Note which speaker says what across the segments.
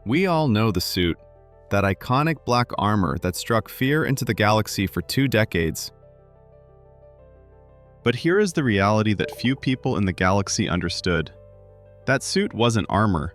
Speaker 1: We all know the suit, that iconic black armor that struck fear into the galaxy for 2 decades. But here is the reality that few people in the galaxy understood. That suit wasn't armor.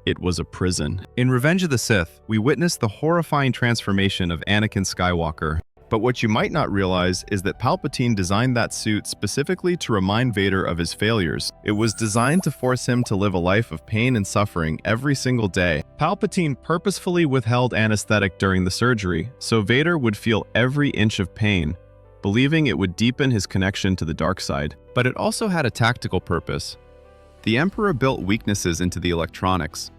Speaker 1: It was a prison. In Revenge of the Sith, we witnessed the horrifying transformation of Anakin Skywalker. But what you might not realize is that Palpatine designed that suit specifically to remind Vader of his failures. It was designed to force him to live a life of pain and suffering every single day. Palpatine purposefully withheld anesthetic during the surgery, so Vader would feel every inch of pain, believing it would deepen his connection to the dark side. But it also had a tactical purpose. The Emperor built weaknesses into the electronics,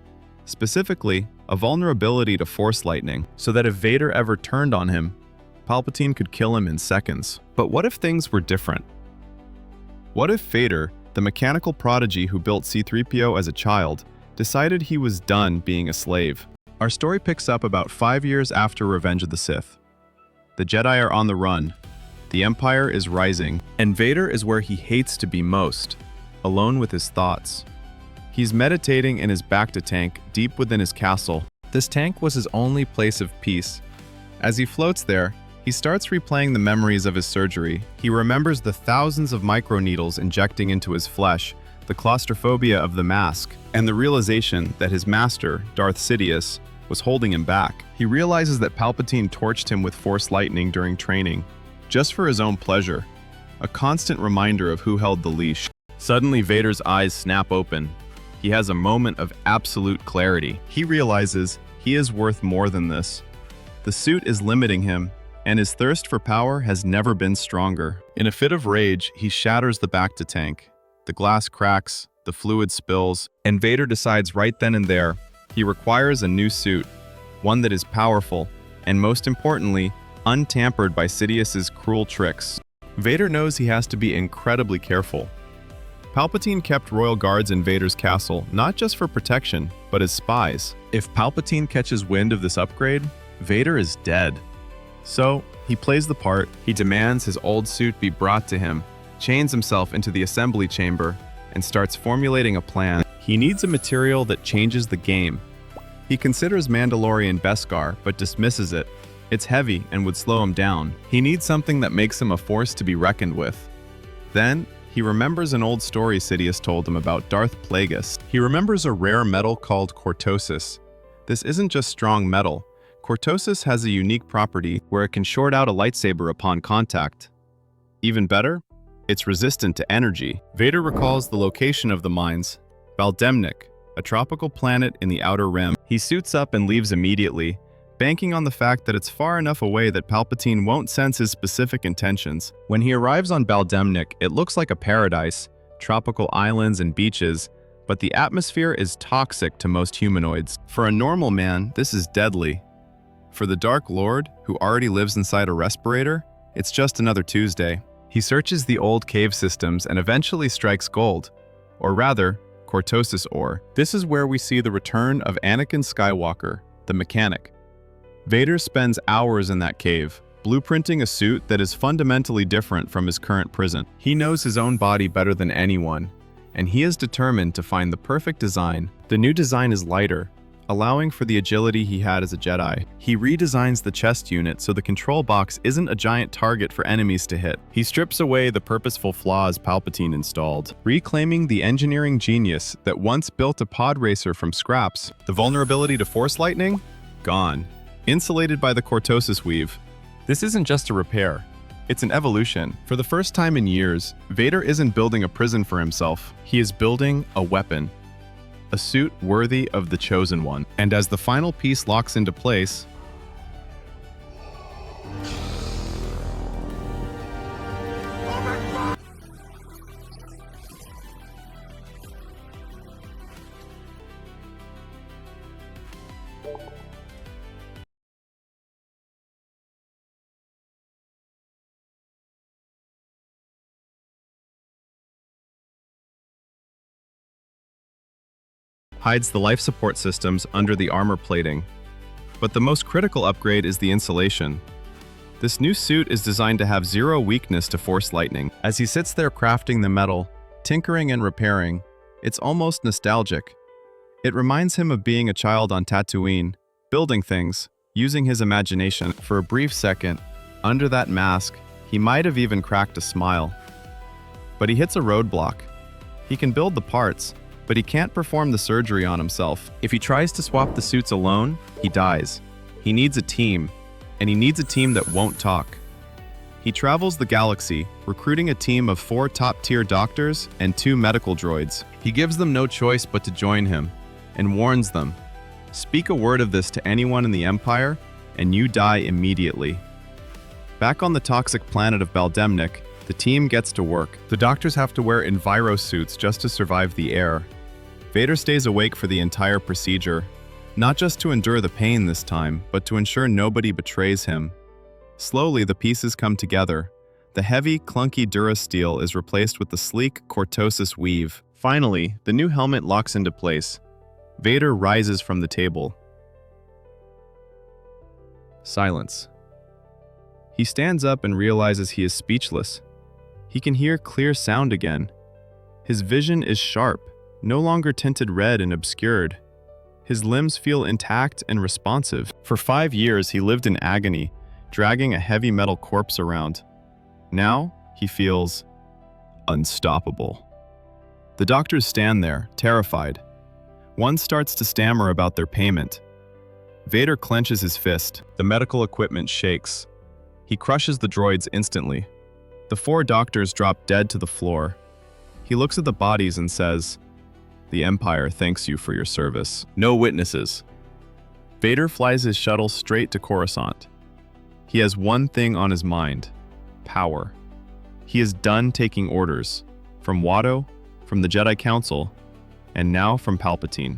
Speaker 1: specifically a vulnerability to Force lightning, so that if Vader ever turned on him, Palpatine could kill him in seconds. But what if things were different? What if Vader, the mechanical prodigy who built C-3PO as a child, decided he was done being a slave? Our story picks up about 5 years after Revenge of the Sith. The Jedi are on the run, the Empire is rising, and Vader is where he hates to be most, alone with his thoughts. He's meditating in his Bacta tank deep within his castle. This tank was his only place of peace. As he floats there, he starts replaying the memories of his surgery. He remembers the thousands of microneedles injecting into his flesh, the claustrophobia of the mask, and the realization that his master, Darth Sidious, was holding him back. He realizes that Palpatine torched him with Force lightning during training, just for his own pleasure, a constant reminder of who held the leash. Suddenly, Vader's eyes snap open. He has a moment of absolute clarity. He realizes he is worth more than this. The suit is limiting him, and his thirst for power has never been stronger. In a fit of rage, he shatters the Bacta tank. The glass cracks, the fluid spills, and Vader decides right then and there he requires a new suit, one that is powerful, and most importantly, untampered by Sidious's cruel tricks. Vader knows he has to be incredibly careful. Palpatine kept royal guards in Vader's castle, not just for protection, but as spies. If Palpatine catches wind of this upgrade, Vader is dead. So, he plays the part. He demands his old suit be brought to him, chains himself into the assembly chamber, and starts formulating a plan. He needs a material that changes the game. He considers Mandalorian Beskar, but dismisses it. It's heavy and would slow him down. He needs something that makes him a force to be reckoned with. Then, he remembers an old story Sidious told him about Darth Plagueis. He remembers a rare metal called Cortosis. This isn't just strong metal. Cortosis has a unique property where it can short out a lightsaber upon contact. Even better, it's resistant to energy. Vader recalls the location of the mines, Baldemnik, a tropical planet in the Outer Rim. He suits up and leaves immediately, banking on the fact that it's far enough away that Palpatine won't sense his specific intentions. When he arrives on Baldemnik, it looks like a paradise, tropical islands and beaches, but the atmosphere is toxic to most humanoids. For a normal man, this is deadly. For the Dark Lord, who already lives inside a respirator, it's just another Tuesday. He searches the old cave systems and eventually strikes gold, or rather, Cortosis ore. This is where we see the return of Anakin Skywalker, the mechanic. Vader spends hours in that cave, blueprinting a suit that is fundamentally different from his current prison. He knows his own body better than anyone, and he is determined to find the perfect design. The new design is lighter, allowing for the agility he had as a Jedi. He redesigns the chest unit so the control box isn't a giant target for enemies to hit. He strips away the purposeful flaws Palpatine installed, reclaiming the engineering genius that once built a pod racer from scraps. The vulnerability to Force lightning? Gone. Insulated by the Cortosis weave. This isn't just a repair. It's an evolution. For the first time in years, Vader isn't building a prison for himself. He is building a weapon. A suit worthy of the Chosen One. And as the final piece locks into place, hides the life support systems under the armor plating. But the most critical upgrade is the insulation. This new suit is designed to have zero weakness to Force lightning. As he sits there crafting the metal, tinkering and repairing, it's almost nostalgic. It reminds him of being a child on Tatooine, building things, using his imagination. For a brief second, under that mask, he might have even cracked a smile. But he hits a roadblock. He can build the parts, but he can't perform the surgery on himself. If he tries to swap the suits alone, he dies. He needs a team, and he needs a team that won't talk. He travels the galaxy, recruiting a team of 4 top-tier doctors and 2 medical droids. He gives them no choice but to join him, and warns them, "Speak a word of this to anyone in the Empire, and you die immediately." Back on the toxic planet of Baldemnik, the team gets to work. The doctors have to wear enviro suits just to survive the air. Vader stays awake for the entire procedure, not just to endure the pain this time, but to ensure nobody betrays him. Slowly, the pieces come together. The heavy, clunky Durasteel is replaced with the sleek Cortosis weave. Finally, the new helmet locks into place. Vader rises from the table. Silence. He stands up and realizes he is speechless. He can hear clear sound again. His vision is sharp, no longer tinted red and obscured. His limbs feel intact and responsive. For 5 years, he lived in agony, dragging a heavy metal corpse around. Now, he feels unstoppable. The doctors stand there, terrified. One starts to stammer about their payment. Vader clenches his fist. The medical equipment shakes. He crushes the droids instantly. The 4 doctors drop dead to the floor. He looks at the bodies and says, "The Empire thanks you for your service." No witnesses. Vader flies his shuttle straight to Coruscant. He has one thing on his mind: power. He is done taking orders, from Watto, from the Jedi Council, and now from Palpatine.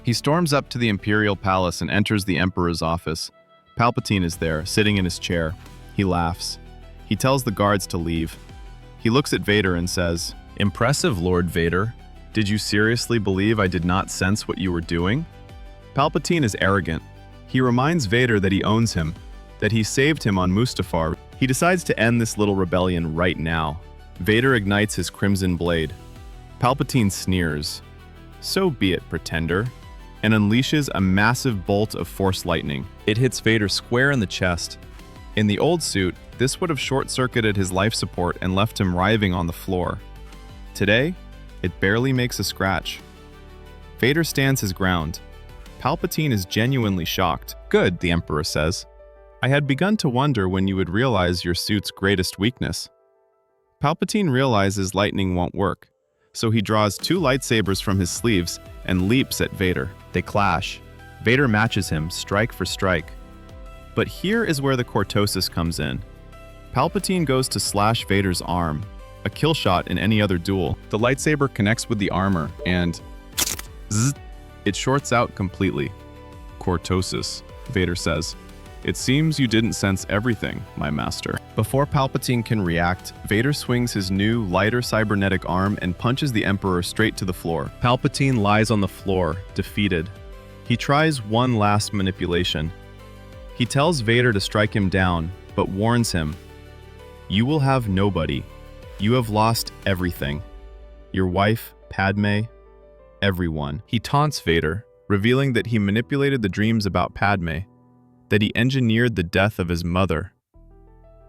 Speaker 1: He storms up to the Imperial Palace and enters the Emperor's office. Palpatine is there, sitting in his chair. He laughs. He tells the guards to leave. He looks at Vader and says, "Impressive, Lord Vader. Did you seriously believe I did not sense what you were doing?" Palpatine is arrogant. He reminds Vader that he owns him, that he saved him on Mustafar. He decides to end this little rebellion right now. Vader ignites his crimson blade. Palpatine sneers. "So be it, pretender," and unleashes a massive bolt of Force lightning. It hits Vader square in the chest. In the old suit, this would have short-circuited his life support and left him writhing on the floor. Today, it barely makes a scratch. Vader stands his ground. Palpatine is genuinely shocked. "Good," the Emperor says. "I had begun to wonder when you would realize your suit's greatest weakness." Palpatine realizes lightning won't work, so he draws 2 lightsabers from his sleeves and leaps at Vader. They clash. Vader matches him, strike for strike. But here is where the Cortosis comes in. Palpatine goes to slash Vader's arm, a kill shot in any other duel. The lightsaber connects with the armor, and zzz, it shorts out completely. "Cortosis," Vader says. "It seems you didn't sense everything, my master." Before Palpatine can react, Vader swings his new, lighter cybernetic arm and punches the Emperor straight to the floor. Palpatine lies on the floor, defeated. He tries one last manipulation. He tells Vader to strike him down, but warns him, "You will have nobody. You have lost everything. Your wife, Padme, everyone." He taunts Vader, revealing that he manipulated the dreams about Padme, that he engineered the death of his mother.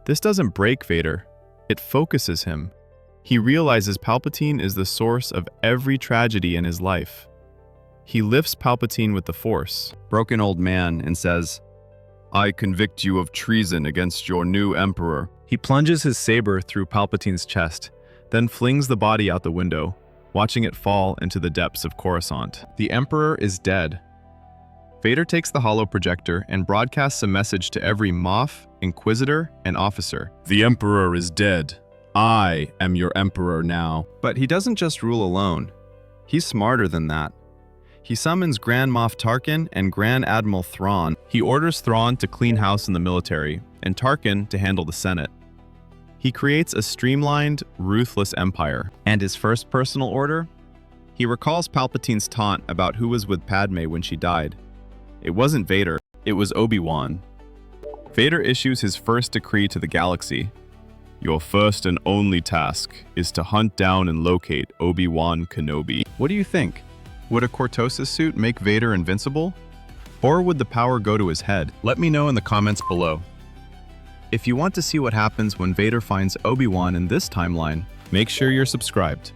Speaker 1: This doesn't break Vader, it focuses him. He realizes Palpatine is the source of every tragedy in his life. He lifts Palpatine with the Force, broken old man, and says, "I convict you of treason against your new Emperor." He plunges his saber through Palpatine's chest, then flings the body out the window, watching it fall into the depths of Coruscant. The Emperor is dead. Vader takes the holo projector and broadcasts a message to every Moff, Inquisitor, and officer. "The Emperor is dead. I am your Emperor now." But he doesn't just rule alone. He's smarter than that. He summons Grand Moff Tarkin and Grand Admiral Thrawn. He orders Thrawn to clean house in the military, and Tarkin to handle the Senate. He creates a streamlined, ruthless empire. And his first personal order? He recalls Palpatine's taunt about who was with Padme when she died. It wasn't Vader, it was Obi-Wan. Vader issues his first decree to the galaxy. "Your first and only task is to hunt down and locate Obi-Wan Kenobi." What do you think? Would a Cortosis suit make Vader invincible? Or would the power go to his head? Let me know in the comments below. If you want to see what happens when Vader finds Obi-Wan in this timeline, make sure you're subscribed.